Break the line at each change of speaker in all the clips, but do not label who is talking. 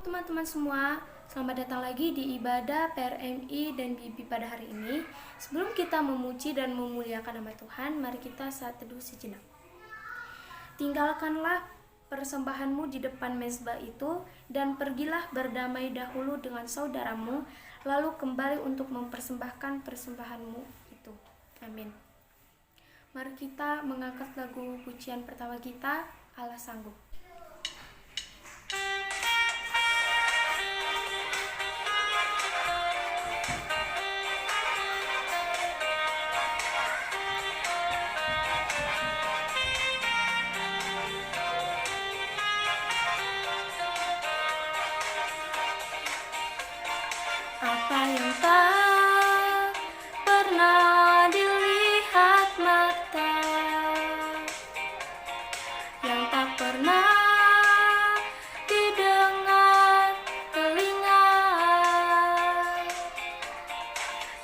Shalom teman-teman semua, selamat datang lagi di ibadah PRMI dan Bibi pada hari ini. Sebelum kita memuji dan memuliakan nama Tuhan, mari kita saat teduh sejenak. Tinggalkanlah persembahanmu di depan mezbah itu dan pergilah berdamai dahulu dengan saudaramu, lalu kembali untuk mempersembahkan persembahanmu itu. Amin. Mari kita mengangkat lagu pujian pertama kita, Allah Sanggup. Apa yang tak pernah dilihat mata, yang tak pernah didengar telinga,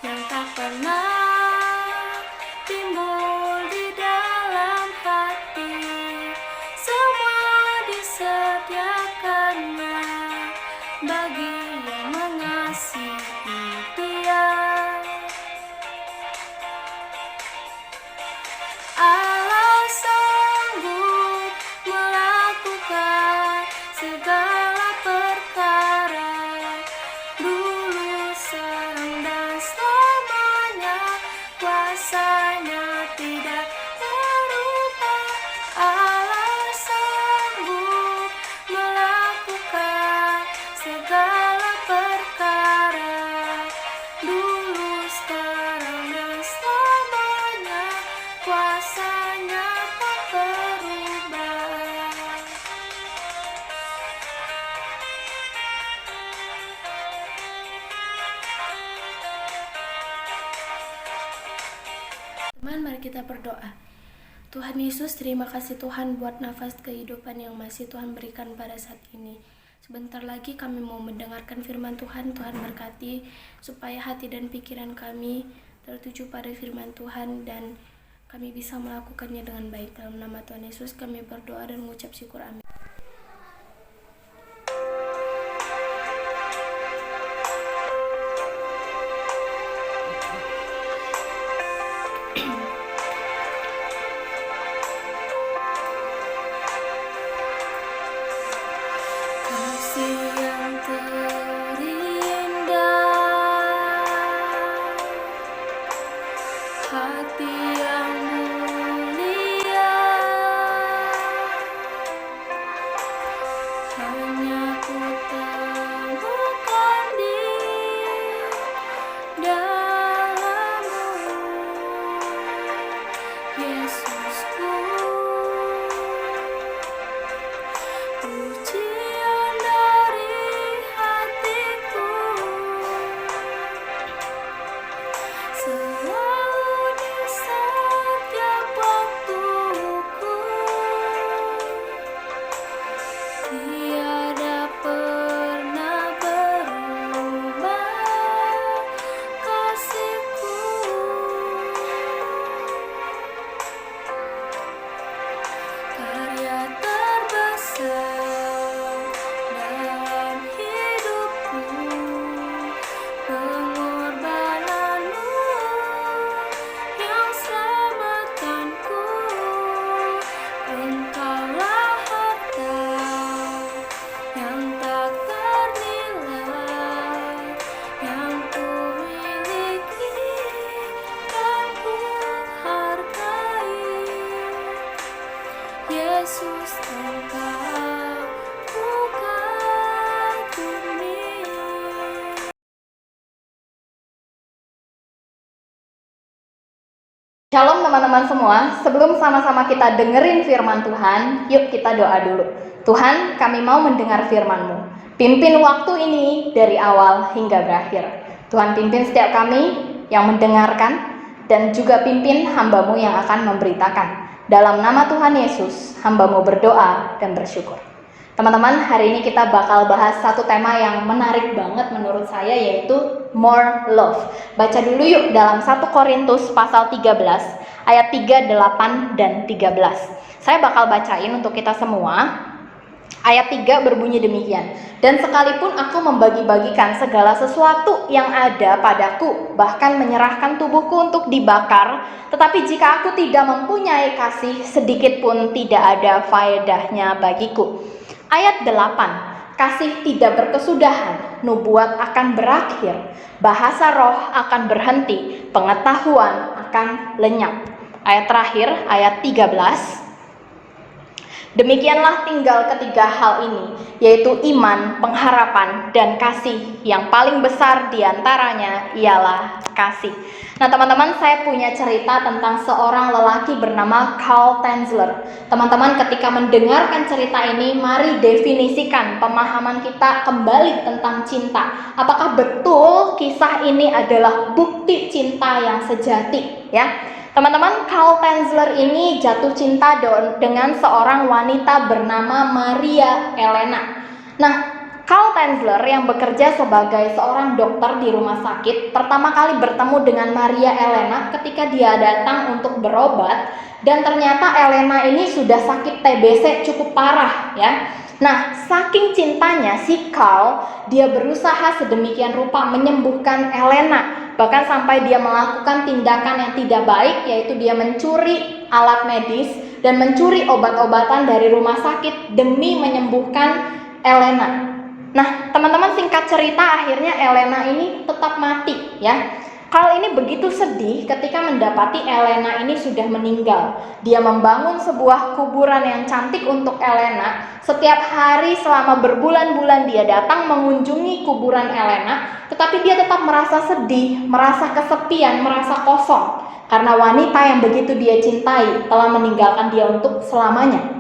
yang tak pernah timbul di dalam hati, semua disediakannya bagi yang mengasihi Dia. Allah sanggup melakukan segala perkara, dulu, sekarang, dan selamanya. Kuasanya tidak berubah. Allah sanggup melakukan segala perkara, dulu, sekarang, dan selamanya. Kuasanya tak berubah. Teman, mari kita berdoa. Tuhan Yesus, terima kasih Tuhan buat nafas kehidupan yang masih Tuhan berikan pada saat ini. Sebentar lagi kami mau mendengarkan firman Tuhan. Tuhan berkati supaya hati dan pikiran kami tertuju pada firman Tuhan dan kami bisa melakukannya dengan baik. Dalam nama Tuhan Yesus kami berdoa dan mengucap syukur, amin. Kasih yang terindah, hati yang mulia, hanya ku temukan di dalam-Mu, Yesusku. Pujian dari hatiku selalu di setiap waktuku, tiada pernah berubah kasih-Ku. Karya terbesar dalam hidupku, pengorbanan-Mu yang selamatkanku. Engkaulah harta yang tak ternilai, yang ku miliki dan ku hargai. Yesus, Engkau ku kagumi.
Shalom teman-teman semua, sebelum sama-sama kita dengerin firman Tuhan, yuk kita doa dulu. Tuhan, kami mau mendengar firman-Mu. Pimpin waktu ini dari awal hingga berakhir. Tuhan, pimpin setiap kami yang mendengarkan dan juga pimpin hamba-Mu yang akan memberitakan. Dalam nama Tuhan Yesus, hamba-Mu berdoa dan bersyukur. Teman-teman, hari ini kita bakal bahas satu tema yang menarik banget menurut saya, yaitu more love. Baca dulu yuk dalam 1 Korintus pasal 13 ayat 3, 8, dan 13. Saya bakal bacain untuk kita semua. Ayat 3 berbunyi demikian. Dan sekalipun aku membagi-bagikan segala sesuatu yang ada padaku, bahkan menyerahkan tubuhku untuk dibakar, tetapi jika aku tidak mempunyai kasih, sedikit pun tidak ada faedahnya bagiku. Ayat 8. Kasih tidak berkesudahan, nubuat akan berakhir, bahasa roh akan berhenti, pengetahuan akan lenyap. Ayat terakhir, ayat 13. Demikianlah tinggal ketiga hal ini, yaitu iman, pengharapan, dan kasih. Yang paling besar diantaranya ialah kasih. Nah teman-teman, saya punya cerita tentang seorang lelaki bernama Carl Tanzler. Teman-teman, ketika mendengarkan cerita ini, mari definisikan pemahaman kita kembali tentang cinta. Apakah betul kisah ini adalah bukti cinta yang sejati? Ya. Teman-teman, Carl Tanzler ini jatuh cinta dengan seorang wanita bernama Maria Elena. Nah, Carl Tanzler yang bekerja sebagai seorang dokter di rumah sakit pertama kali bertemu dengan Maria Elena ketika dia datang untuk berobat, dan ternyata Elena ini sudah sakit TBC cukup parah ya. Nah, saking cintanya si Carl, dia berusaha sedemikian rupa menyembuhkan Elena. Bahkan sampai dia melakukan tindakan yang tidak baik, yaitu dia mencuri alat medis dan mencuri obat-obatan dari rumah sakit demi menyembuhkan Elena. Nah, teman-teman, singkat cerita akhirnya Elena ini tetap mati ya. Carl ini begitu sedih ketika mendapati Elena ini sudah meninggal. Dia membangun sebuah kuburan yang cantik untuk Elena. Setiap hari selama berbulan-bulan dia datang mengunjungi kuburan Elena, tetapi dia tetap merasa sedih, merasa kesepian, merasa kosong, karena wanita yang begitu dia cintai telah meninggalkan dia untuk selamanya.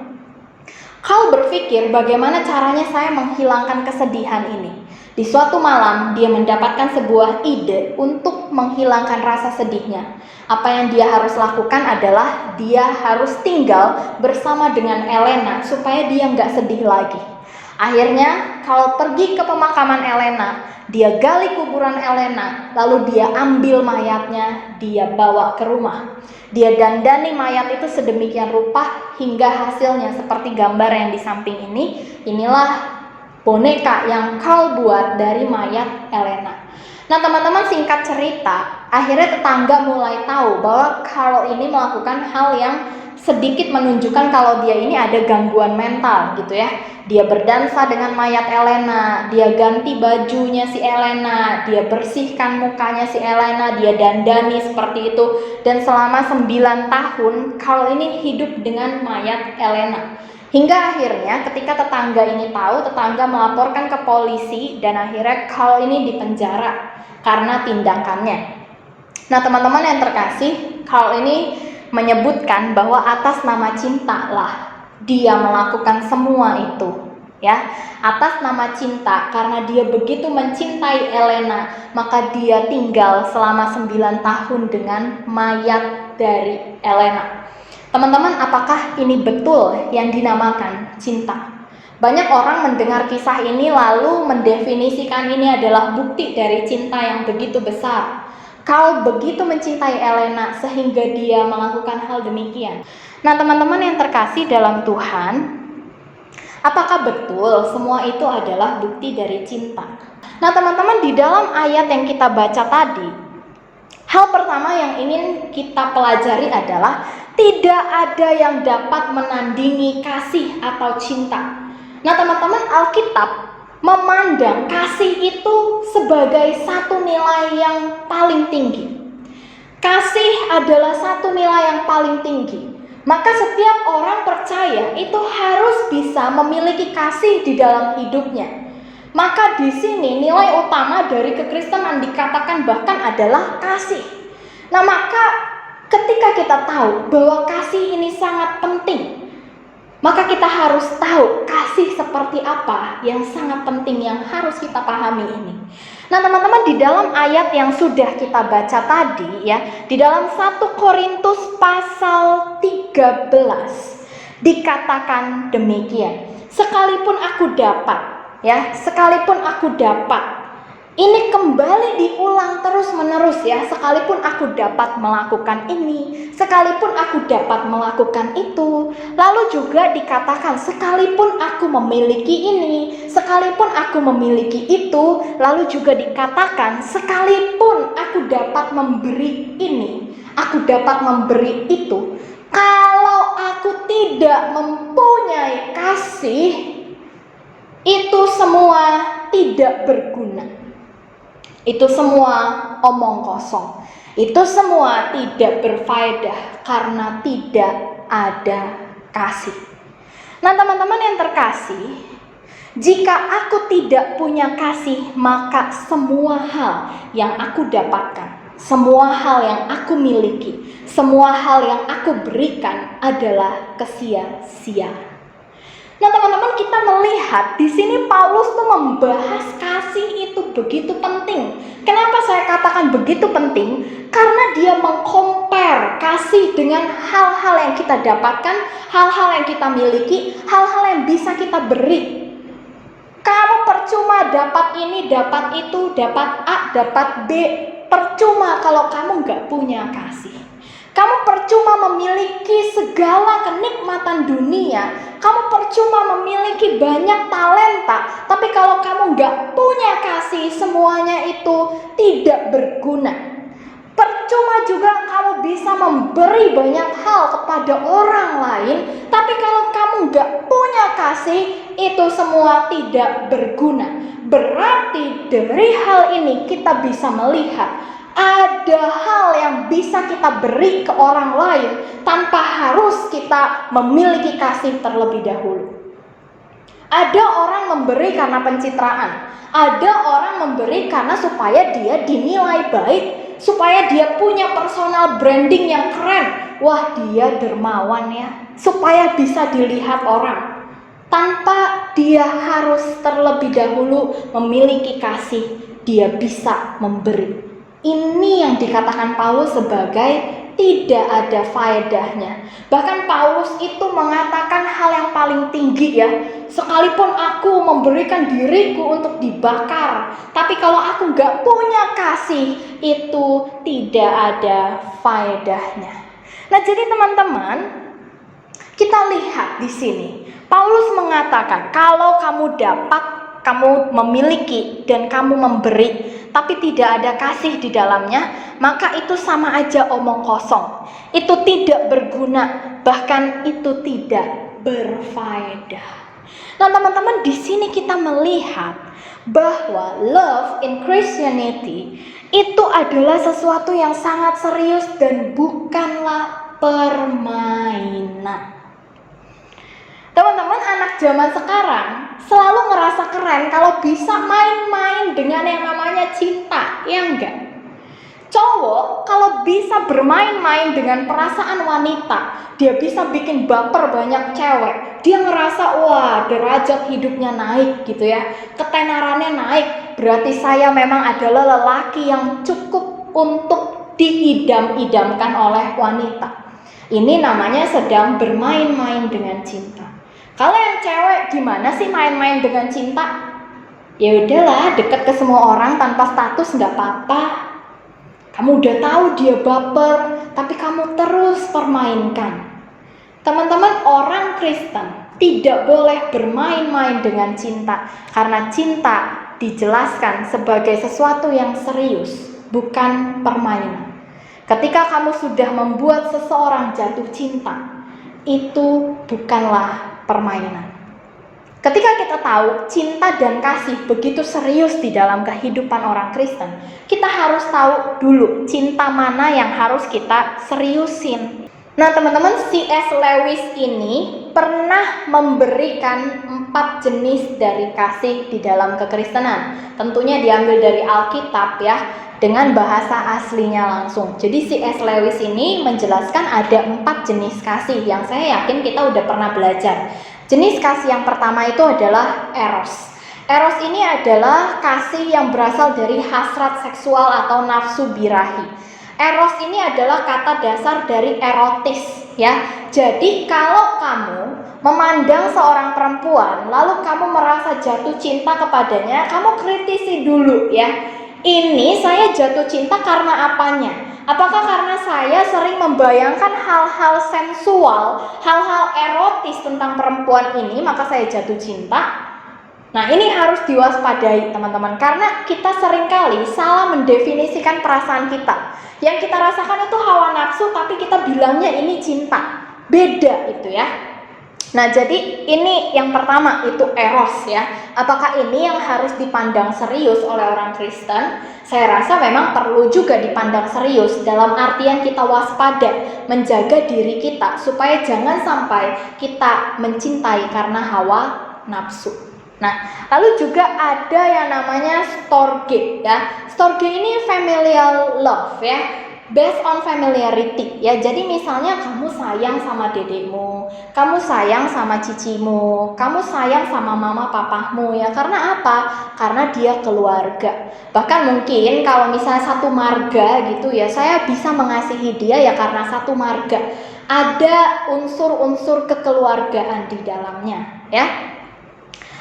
Carl berpikir bagaimana caranya saya menghilangkan kesedihan ini. Di suatu malam dia mendapatkan sebuah ide untuk menghilangkan rasa sedihnya. Apa yang dia harus lakukan adalah dia harus tinggal bersama dengan Elena supaya dia nggak sedih lagi. Akhirnya Carl pergi ke pemakaman Elena. Dia gali kuburan Elena, lalu dia ambil mayatnya, dia bawa ke rumah. Dia dandani mayat itu sedemikian rupa hingga hasilnya seperti gambar yang di samping ini. Inilah boneka yang Carl buat dari mayat Elena. Nah teman-teman, singkat cerita, akhirnya tetangga mulai tahu bahwa Carl ini melakukan hal yang sedikit menunjukkan kalau dia ini ada gangguan mental gitu ya. Dia berdansa dengan mayat Elena, dia ganti bajunya si Elena, dia bersihkan mukanya si Elena, dia dandani seperti itu. Dan selama 9 tahun Carl ini hidup dengan mayat Elena. Hingga akhirnya ketika tetangga ini tahu, tetangga melaporkan ke polisi dan akhirnya Carl ini dipenjara karena tindakannya. Nah teman-teman yang terkasih, Carl ini menyebutkan bahwa atas nama cinta lah dia melakukan semua itu ya. Atas nama cinta, karena dia begitu mencintai Elena, maka dia tinggal selama 9 tahun dengan mayat dari Elena. Teman-teman, apakah ini betul yang dinamakan cinta? Banyak orang mendengar kisah ini lalu mendefinisikan ini adalah bukti dari cinta yang begitu besar. Carl begitu mencintai Elena sehingga dia melakukan hal demikian. Nah teman-teman yang terkasih dalam Tuhan, apakah betul semua itu adalah bukti dari cinta? Nah teman-teman, di dalam ayat yang kita baca tadi, hal pertama yang ingin kita pelajari adalah tidak ada yang dapat menandingi kasih atau cinta. Nah teman-teman, Alkitab memandang kasih itu sebagai satu nilai yang paling tinggi. Kasih adalah satu nilai yang paling tinggi. Maka setiap orang percaya itu harus bisa memiliki kasih di dalam hidupnya. Maka di sini nilai utama dari kekristenan dikatakan bahkan adalah kasih. Nah maka ketika kita tahu bahwa kasih ini sangat penting, maka kita harus tahu kasih seperti apa yang sangat penting yang harus kita pahami ini. Nah teman-teman, di dalam ayat yang sudah kita baca tadi ya, di dalam 1 Korintus pasal 13 dikatakan demikian. Sekalipun aku dapat Ini kembali diulang terus-menerus ya, sekalipun aku dapat melakukan ini, sekalipun aku dapat melakukan itu. Lalu juga dikatakan sekalipun aku memiliki ini, sekalipun aku memiliki itu. Lalu juga dikatakan sekalipun aku dapat memberi ini, aku dapat memberi itu. Kalau aku tidak mempunyai kasih, itu semua tidak berguna. Itu semua omong kosong. Itu semua tidak berfaedah karena tidak ada kasih. Nah, teman-teman yang terkasih, jika aku tidak punya kasih, maka semua hal yang aku dapatkan, semua hal yang aku miliki, semua hal yang aku berikan adalah kesia-sia. Nah, teman-teman, kita melihat di sini Paulus tuh membahas kasih itu begitu penting. Kenapa saya katakan begitu penting? Karena dia mengcompare kasih dengan hal-hal yang kita dapatkan, hal-hal yang kita miliki, hal-hal yang bisa kita beri. Kamu percuma dapat ini, dapat itu, dapat A, dapat B. Percuma kalau kamu nggak punya kasih. Kamu percuma memiliki segala kenikmatan dunia. Kamu percuma memiliki banyak talenta. Tapi kalau kamu nggak punya kasih, semuanya itu tidak berguna. Percuma juga kamu bisa memberi banyak hal kepada orang lain. Tapi kalau kamu nggak punya kasih, itu semua tidak berguna. Berarti dari hal ini kita bisa melihat ada hal yang bisa kita beri ke orang lain tanpa harus kita memiliki kasih terlebih dahulu. Ada orang memberi karena pencitraan, ada orang memberi karena supaya dia dinilai baik, supaya dia punya personal branding yang keren. Wah, dia dermawan ya, supaya bisa dilihat orang. Tanpa dia harus terlebih dahulu memiliki kasih, dia bisa memberi. Ini yang dikatakan Paulus sebagai tidak ada faedahnya. Bahkan Paulus itu mengatakan hal yang paling tinggi ya. Sekalipun aku memberikan diriku untuk dibakar, tapi kalau aku gak punya kasih, itu tidak ada faedahnya. Nah, jadi teman-teman, kita lihat di sini. Paulus mengatakan kalau kamu dapat, kamu memiliki dan kamu memberi, tapi tidak ada kasih di dalamnya, maka itu sama aja omong kosong. Itu tidak berguna, bahkan itu tidak berfaedah. Nah, teman-teman, di sini kita melihat bahwa love in Christianity itu adalah sesuatu yang sangat serius dan bukanlah permainan. Teman-teman, anak zaman sekarang selalu ngerasa keren kalau bisa main-main dengan yang namanya cinta, ya enggak? Cowok kalau bisa bermain-main dengan perasaan wanita, dia bisa bikin baper banyak cewek. Dia ngerasa, wah, derajat hidupnya naik gitu ya, ketenarannya naik. Berarti saya memang adalah lelaki yang cukup untuk diidam-idamkan oleh wanita. Ini namanya sedang bermain-main dengan cinta. Kalau yang cewek gimana sih main-main dengan cinta? Ya udahlah, deket ke semua orang tanpa status nggak apa-apa. Kamu udah tahu dia baper, tapi kamu terus permainkan. Teman-teman, orang Kristen tidak boleh bermain-main dengan cinta, karena cinta dijelaskan sebagai sesuatu yang serius, bukan permainan. Ketika kamu sudah membuat seseorang jatuh cinta, itu bukanlah permainan. Ketika kita tahu cinta dan kasih begitu serius di dalam kehidupan orang Kristen, kita harus tahu dulu cinta mana yang harus kita seriusin. Nah, teman-teman, C.S. Lewis ini pernah memberikan 4 jenis dari kasih di dalam kekristenan. Tentunya diambil dari Alkitab ya, dengan bahasa aslinya langsung. Jadi C.S. Lewis ini menjelaskan ada 4 jenis kasih yang saya yakin kita udah pernah belajar. Jenis kasih yang pertama itu adalah eros. Eros ini adalah kasih yang berasal dari hasrat seksual atau nafsu birahi. Eros ini adalah kata dasar dari erotis ya. Jadi kalau kamu memandang seorang perempuan, lalu kamu merasa jatuh cinta kepadanya, kamu kritisi dulu ya. Ini saya jatuh cinta karena apanya? Apakah karena saya sering membayangkan hal-hal sensual, hal-hal erotis tentang perempuan ini, maka saya jatuh cinta? Nah, ini harus diwaspadai teman-teman, karena kita seringkali salah mendefinisikan perasaan kita. Yang kita rasakan itu hawa nafsu, tapi kita bilangnya ini cinta. Beda itu ya. Nah, jadi ini yang pertama, itu eros ya. Apakah ini yang harus dipandang serius oleh orang Kristen? Saya rasa memang perlu juga dipandang serius, dalam artian kita waspada, menjaga diri kita supaya jangan sampai kita mencintai karena hawa nafsu. Nah, lalu juga ada yang namanya storge ya. Storge ini familial love ya, based on familiarity ya. Jadi misalnya kamu sayang sama dedekmu, kamu sayang sama cicimu, kamu sayang sama mama papamu ya. Karena apa? Karena dia keluarga. Bahkan mungkin kalau misalnya satu marga gitu ya, saya bisa mengasihi dia ya karena satu marga. Ada unsur-unsur kekeluargaan di dalamnya ya.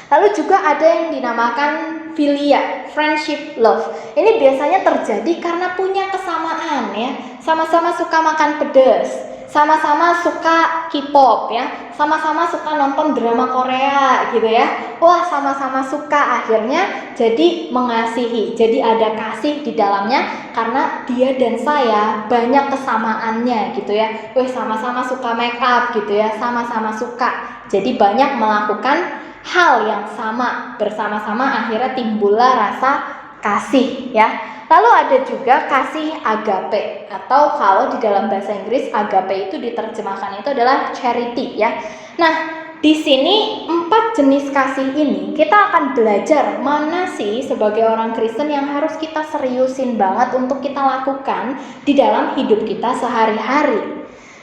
Lalu juga ada yang dinamakan philia, friendship love. Ini biasanya terjadi karena punya kesamaan ya. Sama-sama suka makan pedas, sama-sama suka K-pop ya, sama-sama suka nonton drama Korea gitu ya. Wah, sama-sama suka, akhirnya jadi mengasihi. Jadi ada kasih di dalamnya karena dia dan saya banyak kesamaannya gitu ya. Wah, sama-sama suka make up gitu ya, sama-sama suka. Jadi banyak melakukan hal yang sama bersama-sama, akhirnya timbullah rasa kasih ya. Lalu ada juga kasih agape, atau kalau di dalam bahasa Inggris agape itu diterjemahkan itu adalah charity ya. Nah, di sini 4 jenis kasih ini kita akan belajar mana sih sebagai orang Kristen yang harus kita seriusin banget untuk kita lakukan di dalam hidup kita sehari-hari.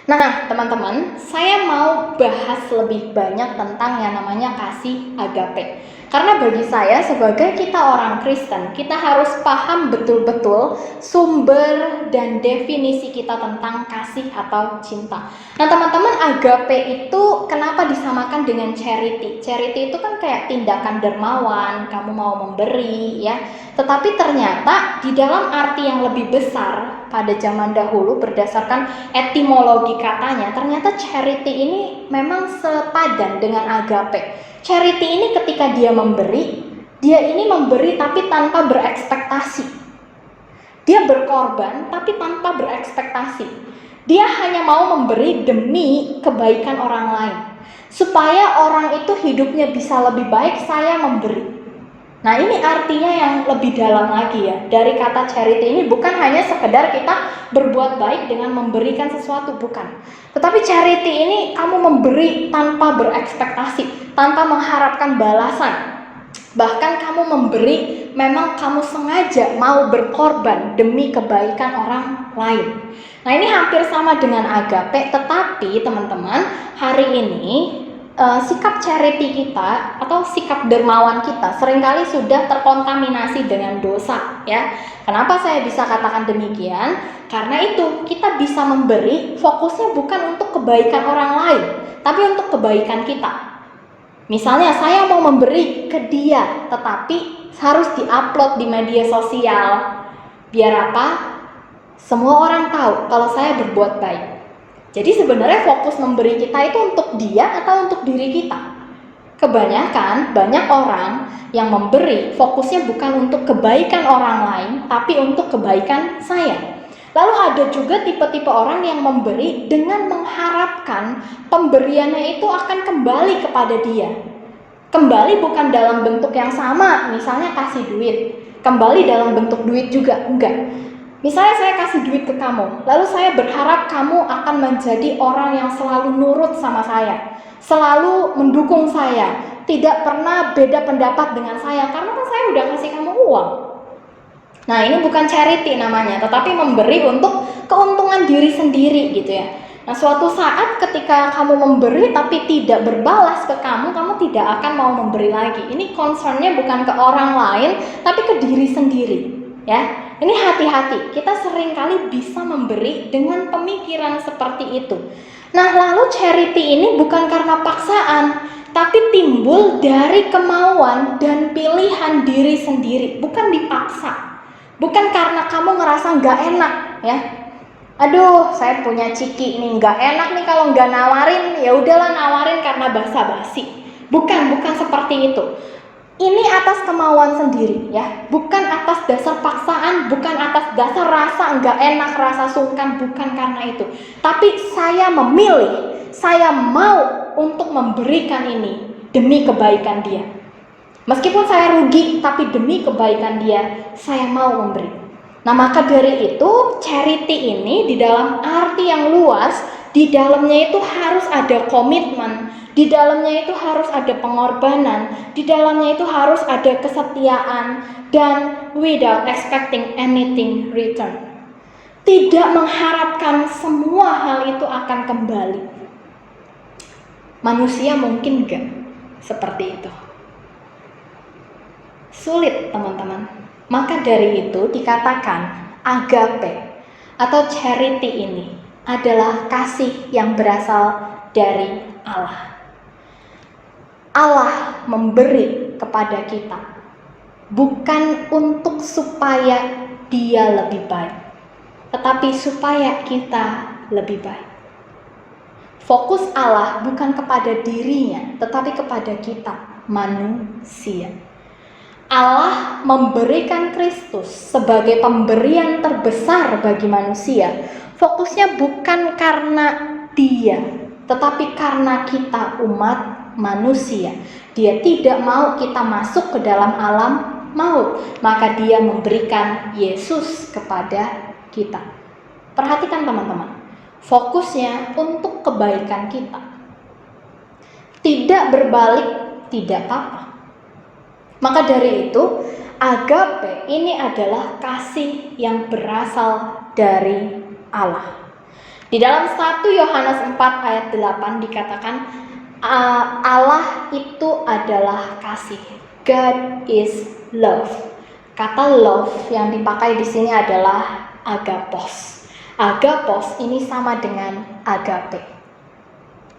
Nah, teman-teman, saya mau bahas lebih banyak tentang yang namanya kasih agape. Karena bagi saya sebagai kita orang Kristen, kita harus paham betul-betul sumber dan definisi kita tentang kasih atau cinta. Nah, teman-teman, agape itu kenapa disamakan dengan charity? Charity itu kan kayak tindakan dermawan, kamu mau memberi ya. Tetapi ternyata di dalam arti yang lebih besar pada zaman dahulu berdasarkan etimologi katanya, ternyata charity ini memang sepadan dengan agape. Charity ini ketika dia memberi, dia ini memberi tapi tanpa berekspektasi. Dia berkorban tapi tanpa berekspektasi. Dia hanya mau memberi demi kebaikan orang lain. Supaya orang itu hidupnya bisa lebih baik, saya memberi. Nah, ini artinya yang lebih dalam lagi ya. Dari kata charity ini bukan hanya sekedar kita berbuat baik dengan memberikan sesuatu, bukan. Tetapi charity ini kamu memberi tanpa berekspektasi, tanpa mengharapkan balasan. Bahkan kamu memberi memang kamu sengaja mau berkorban demi kebaikan orang lain. Nah, ini hampir sama dengan agape, tetapi teman-teman, hari ini sikap charity kita atau sikap dermawan kita seringkali sudah terkontaminasi dengan dosa ya. Kenapa saya bisa katakan demikian? Karena itu kita bisa memberi, fokusnya bukan untuk kebaikan orang lain, tapi untuk kebaikan kita. Misalnya saya mau memberi ke dia, tetapi harus diupload di media sosial. Biar apa? Semua orang tahu kalau saya berbuat baik. Jadi sebenarnya fokus memberi kita itu untuk dia atau untuk diri kita? Kebanyakan, banyak orang yang memberi fokusnya bukan untuk kebaikan orang lain, tapi untuk kebaikan saya. Lalu ada juga tipe-tipe orang yang memberi dengan mengharapkan pemberiannya itu akan kembali kepada dia. Kembali bukan dalam bentuk yang sama, misalnya kasih duit. Kembali dalam bentuk duit juga, enggak. Misalnya saya kasih duit ke kamu, lalu saya berharap kamu akan menjadi orang yang selalu nurut sama saya, selalu mendukung saya, tidak pernah beda pendapat dengan saya, karena kan saya udah kasih kamu uang. Nah, ini bukan charity namanya, tetapi memberi untuk keuntungan diri sendiri gitu ya. Nah, suatu saat ketika kamu memberi tapi tidak berbalas ke kamu tidak akan mau memberi lagi. Ini concernnya bukan ke orang lain, tapi ke diri sendiri ya. Ini hati-hati, kita seringkali bisa memberi dengan pemikiran seperti itu. Nah, lalu charity ini bukan karena paksaan, tapi timbul dari kemauan dan pilihan diri sendiri, bukan dipaksa. Bukan karena kamu ngerasa nggak enak ya. Aduh, saya punya ciki nih, nggak enak nih kalau nggak nawarin, ya udahlah nawarin karena basa-basi. Bukan seperti itu. Ini atas kemauan sendiri ya, bukan atas dasar paksaan, bukan atas dasar rasa nggak enak, rasa sungkan, bukan karena itu. Tapi saya memilih, saya mau untuk memberikan ini demi kebaikan dia. Meskipun saya rugi, tapi demi kebaikan dia, saya mau memberi. Nah, maka dari itu charity ini di dalam arti yang luas, di dalamnya itu harus ada komitmen, di dalamnya itu harus ada pengorbanan, di dalamnya itu harus ada kesetiaan, dan without expecting anything return. Tidak mengharapkan semua hal itu akan kembali. Manusia mungkin enggak seperti itu. Sulit, teman-teman. Maka dari itu dikatakan agape atau charity ini adalah kasih yang berasal dari Allah. Allah memberi kepada kita bukan untuk supaya dia lebih baik, tetapi supaya kita lebih baik. Fokus Allah bukan kepada dirinya, tetapi kepada kita, manusia. Allah memberikan Kristus sebagai pemberian terbesar bagi manusia. Fokusnya bukan karena dia, tetapi karena kita umat manusia. Dia tidak mau kita masuk ke dalam alam maut, maka dia memberikan Yesus kepada kita. Perhatikan teman-teman, fokusnya untuk kebaikan kita. Tidak berbalik, tidak apa-apa. Maka dari itu, agape ini adalah kasih yang berasal dari Allah. Di dalam 1 Yohanes 4 ayat 8 dikatakan Allah itu adalah kasih. God is love. Kata love yang dipakai di sini adalah agapos. Agapos ini sama dengan agape.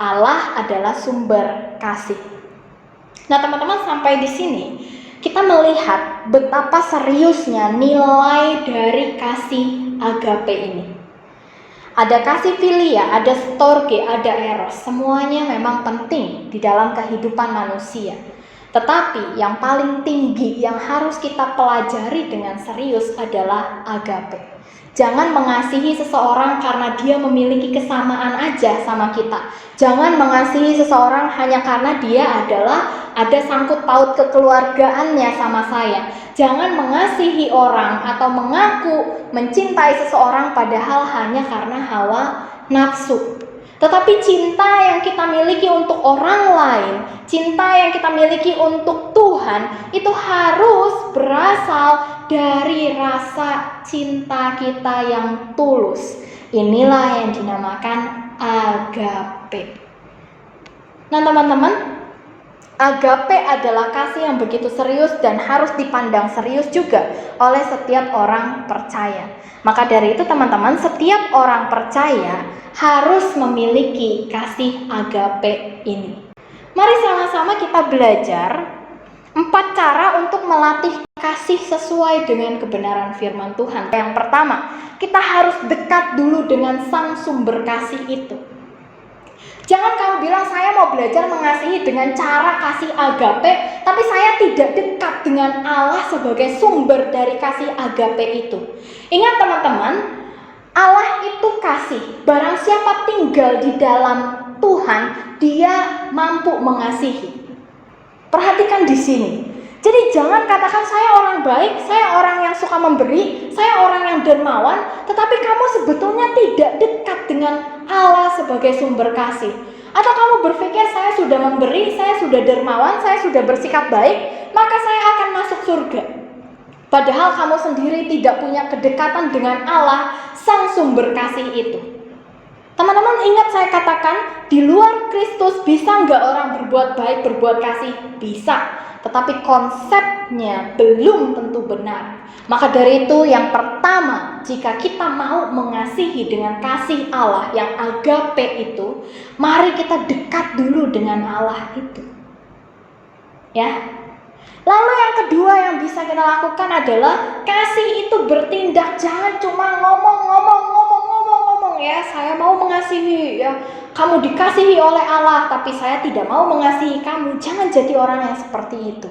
Allah adalah sumber kasih. Nah, teman-teman, sampai di sini kita melihat betapa seriusnya nilai dari kasih agape ini. Ada kasih filia, ada storge, ada eros. Semuanya memang penting di dalam kehidupan manusia. Tetapi yang paling tinggi yang harus kita pelajari dengan serius adalah agape. Jangan mengasihi seseorang karena dia memiliki kesamaan aja sama kita. Jangan mengasihi seseorang hanya karena dia ada sangkut paut kekeluargaannya sama saya. Jangan mengasihi orang atau mengaku mencintai seseorang padahal hanya karena hawa nafsu. Tetapi cinta yang kita miliki untuk orang lain, cinta yang kita miliki untuk Tuhan, itu harus berasal dari rasa cinta kita yang tulus. Inilah yang dinamakan agape. Nah, teman-teman, agape adalah kasih yang begitu serius dan harus dipandang serius juga oleh setiap orang percaya. Maka dari itu, teman-teman, setiap orang percaya harus memiliki kasih agape ini. Mari sama-sama kita belajar 4 cara untuk melatih kasih sesuai dengan kebenaran firman Tuhan. Yang pertama, kita harus dekat dulu dengan sang sumber kasih itu. Jangan kamu bilang saya mau belajar mengasihi dengan cara kasih agape, tapi saya tidak dekat dengan Allah sebagai sumber dari kasih agape itu. Ingat teman-teman, Allah itu kasih. Barang siapa tinggal di dalam Tuhan, dia mampu mengasihi. Perhatikan di sini. Jadi jangan katakan saya orang baik, saya orang yang suka memberi, saya orang yang dermawan, tetapi kamu sebetulnya tidak dekat dengan Allah sebagai sumber kasih. Atau kamu berpikir saya sudah memberi, saya sudah dermawan, saya sudah bersikap baik, maka saya akan masuk surga. Padahal kamu sendiri tidak punya kedekatan dengan Allah, sang sumber kasih itu. Teman-teman, ingat saya katakan, di luar Kristus bisa nggak orang berbuat baik, berbuat kasih? Bisa. tetapi konsepnya belum tentu benar. Maka dari itu yang pertama, jika kita mau mengasihi dengan kasih Allah yang agape itu, mari kita dekat dulu dengan Allah itu. Ya. Lalu yang kedua yang bisa kita lakukan adalah kasih itu bertindak, jangan cuma ngomong ya, saya mau mengasihi ya. Kamu dikasihi oleh Allah, tapi saya tidak mau mengasihi kamu. Jangan jadi orang yang seperti itu.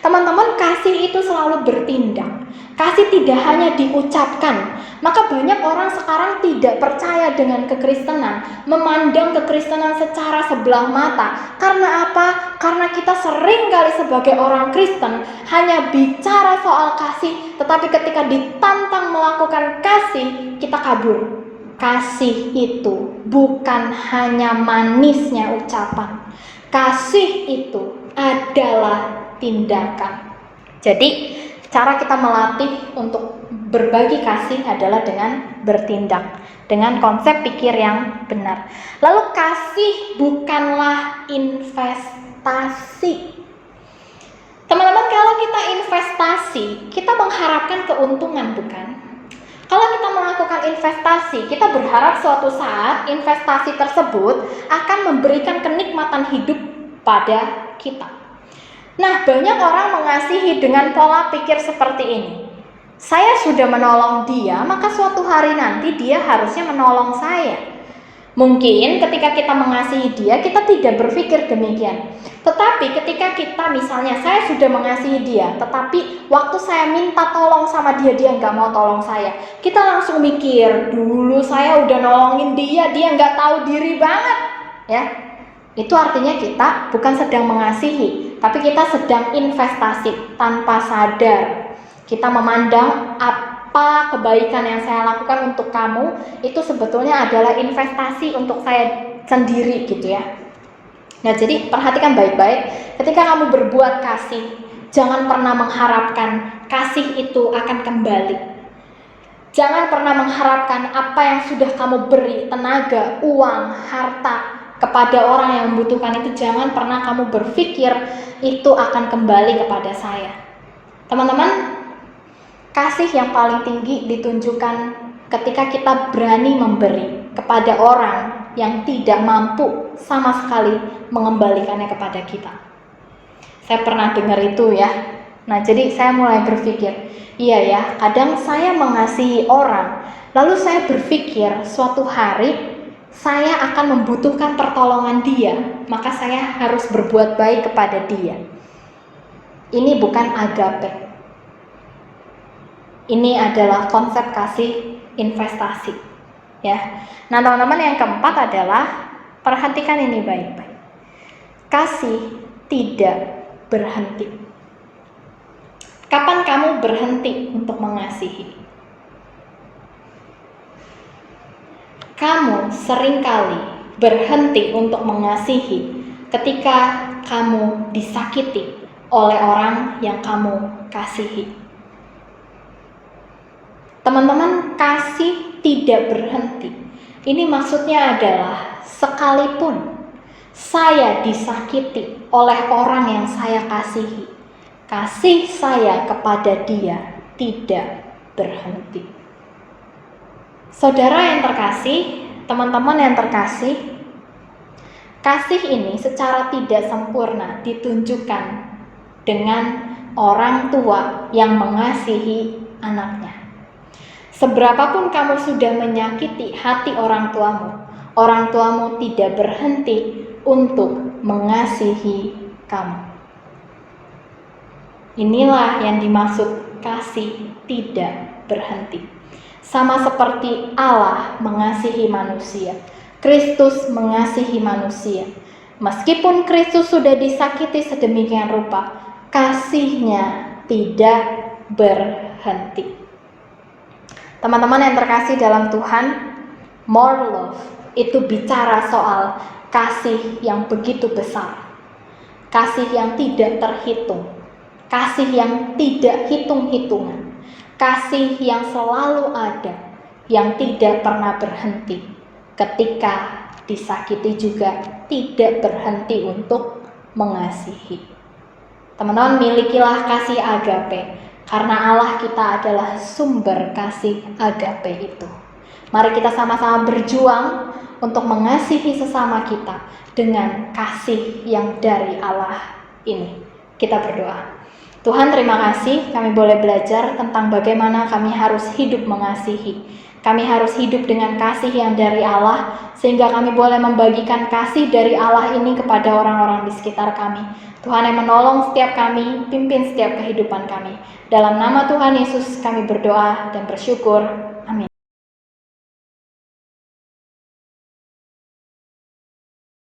Teman-teman, kasih itu selalu bertindak. Kasih tidak hanya diucapkan. Maka banyak orang sekarang tidak percaya dengan kekristenan, memandang kekristenan secara sebelah mata. Karena apa? Karena kita sering kali sebagai orang Kristen hanya bicara soal kasih, tetapi ketika ditantang melakukan kasih, kita kabur. Kasih itu bukan hanya manisnya ucapan. Kasih itu adalah tindakan. Jadi, cara kita melatih untuk berbagi kasih adalah dengan bertindak, dengan konsep pikir yang benar. Lalu kasih bukanlah investasi. Teman-teman, kalau kita investasi, kita mengharapkan keuntungan, bukan? Kalau kita melakukan investasi, kita berharap suatu saat investasi tersebut akan memberikan kenikmatan hidup pada kita. Nah, banyak orang mengasihi dengan pola pikir seperti ini. Saya sudah menolong dia, maka suatu hari nanti dia harusnya menolong saya. Mungkin ketika kita mengasihi dia, kita tidak berpikir demikian. Tetapi ketika kita misalnya, saya sudah mengasihi dia, tetapi waktu saya minta tolong sama dia, dia nggak mau tolong saya. Kita langsung mikir, dulu saya udah nolongin dia nggak tahu diri banget. Ya, itu artinya kita bukan sedang mengasihi, tapi kita sedang investasi tanpa sadar. Kita memandang apa kebaikan yang saya lakukan untuk kamu itu sebetulnya adalah investasi untuk saya sendiri gitu ya. Nah, jadi perhatikan baik-baik, ketika kamu berbuat kasih, jangan pernah mengharapkan kasih itu akan kembali. Jangan pernah mengharapkan apa yang sudah kamu beri, tenaga, uang, harta kepada orang yang membutuhkan itu, jangan pernah kamu berpikir itu akan kembali kepada saya. Teman-teman, kasih yang paling tinggi ditunjukkan ketika kita berani memberi kepada orang yang tidak mampu sama sekali mengembalikannya kepada kita. Saya pernah dengar itu ya. Nah, jadi saya mulai berpikir, iya ya, kadang saya mengasihi orang, lalu saya berpikir suatu hari saya akan membutuhkan pertolongan dia, maka saya harus berbuat baik kepada dia. Ini bukan agape. Ini adalah konsep kasih investasi, ya. Nah, teman-teman, yang keempat adalah perhatikan ini baik-baik. Kasih tidak berhenti. Kapan kamu berhenti untuk mengasihi? Kamu seringkali berhenti untuk mengasihi ketika kamu disakiti oleh orang yang kamu kasihi. Teman-teman, kasih tidak berhenti. Ini maksudnya adalah sekalipun saya disakiti oleh orang yang saya kasihi, kasih saya kepada dia tidak berhenti. Saudara yang terkasih, teman-teman yang terkasih, kasih ini secara tidak sempurna ditunjukkan dengan orang tua yang mengasihi anaknya. Seberapapun kamu sudah menyakiti hati orang tuamu tidak berhenti untuk mengasihi kamu. Inilah yang dimaksud kasih tidak berhenti. Sama seperti Allah mengasihi manusia, Kristus mengasihi manusia. Meskipun Kristus sudah disakiti sedemikian rupa, kasih-Nya tidak berhenti. Teman-teman yang terkasih dalam Tuhan, more love itu bicara soal kasih yang begitu besar, kasih yang tidak terhitung, kasih yang tidak hitung-hitungan, kasih yang selalu ada, yang tidak pernah berhenti. Ketika disakiti juga tidak berhenti untuk mengasihi. Teman-teman, milikilah kasih agape, karena Allah kita adalah sumber kasih agape itu. Mari kita sama-sama berjuang untuk mengasihi sesama kita dengan kasih yang dari Allah ini. Kita berdoa. Tuhan, terima kasih kami boleh belajar tentang bagaimana kami harus hidup mengasihi. Kami harus hidup dengan kasih yang dari Allah, sehingga kami boleh membagikan kasih dari Allah ini kepada orang-orang di sekitar kami. Tuhan yang menolong setiap kami, pimpin setiap kehidupan kami. Dalam nama Tuhan Yesus kami berdoa dan bersyukur.